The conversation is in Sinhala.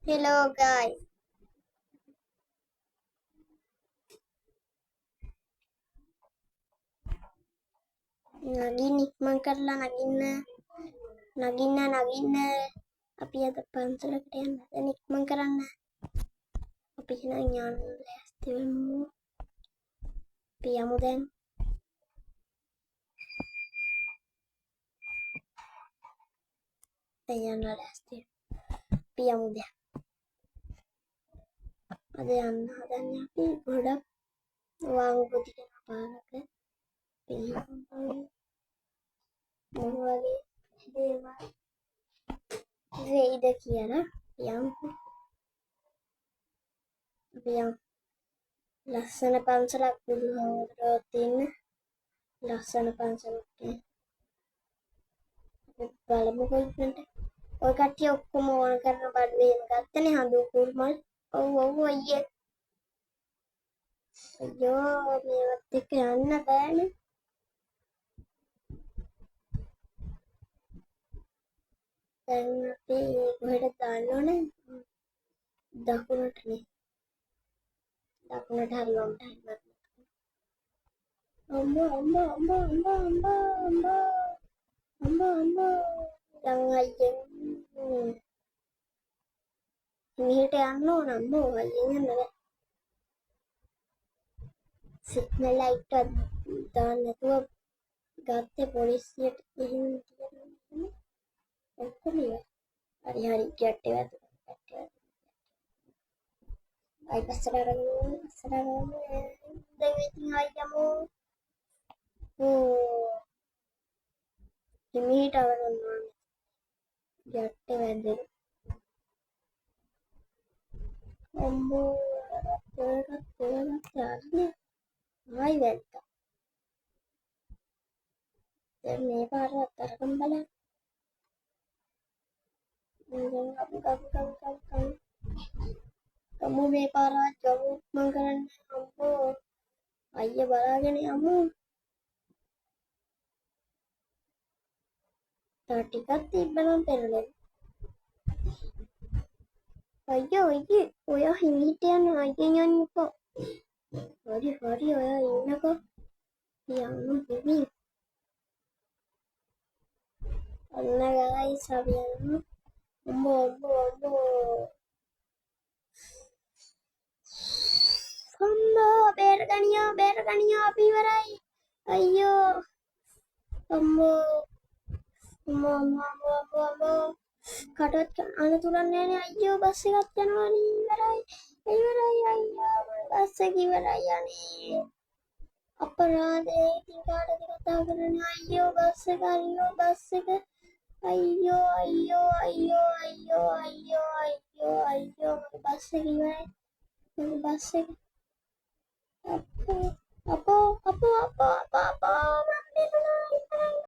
Hello guys. Nagini mangkarla nagina අපි අද පන්සලකට යන්න දැන් ඉක්මන් කරන්න අපි එහෙනම් යන්න ලෑස්ති වෙමු අපි යමු දැන් යන්න ලෑස්ති අපි යමු දැන් අද යන්න හදන්නේ අපි ගොඩක් වාංගුපති කරන පාරක මොනවගේ දේවල් වෙයිද කියලා යමු අපි යමු ලස්සන පන්සලක් බුදුහාමුදුරුවෝ තියෙන ලස්සන පන්සලක් බලමුකෝ ඉන්නට ඔය කට්ටිය ඔක්කොම ඕන කරන බඩුවේම ගත්තනේ හඳු කුරුමල් ඔව් අයියේ අයියෝ මේවත් එක්ක යන්න බෑනේ දැන් අපි කොහෙද දාන්න ඕනේ දකුණටනේ දකුණට හරියවන්න අම්මා දැන් අයියෙන් මෙහෙට යන්න ඕන අම්මෝ අයියෙන් යන්න බෑ සිග්නල් ලයිට් එක දාන්න නැතුව ගත්තේ පොලිසියට ගිහින් තියෙනවා ඔක්කොම හරි ගැට්ටේ වැදුනා අයි පස්සට අරගෙන දැන් ඉතින් ආයි යමු හිමීට අවරන්න ඕනේ ගැට්ටේ වැදෙන අම්මෝ ඒකත් යාළුනේ ආයි වැද්දා දැන් මේ පාරවත් අරගෙන බලන්න kamu මේ පාරවත් ගමු මං කරන්නේ අම්මෝ අයියා බලාගෙන යමු තව ටිකක් තිබ්බනම් පෙරලෙන්න අයියේ ඔයා හිමීට යන්න අයියෙන් යන්න එපා හරි ඔයා ඉන්නකෝ යන්න බිබි අන්න ගයිස් අපි යන්න අම්මෝ බේරගනියෝ අපි ඉවරයි අයියෝ අම්මෝ කටවත් අනතුරක් නෑනේ අයියෝ බස් එකක් යනවානේ ඉවරයි අයියෝ බස් එක ඉවරයි යන්නේ අපරාධේ ඉතින් කාටද කතා කරන්නේ අයියෝ බස් එක අයියෝ බස් එක අයියෝ මගේ බස් එක ඉවරයි මගේ බස් එක අපෝ මම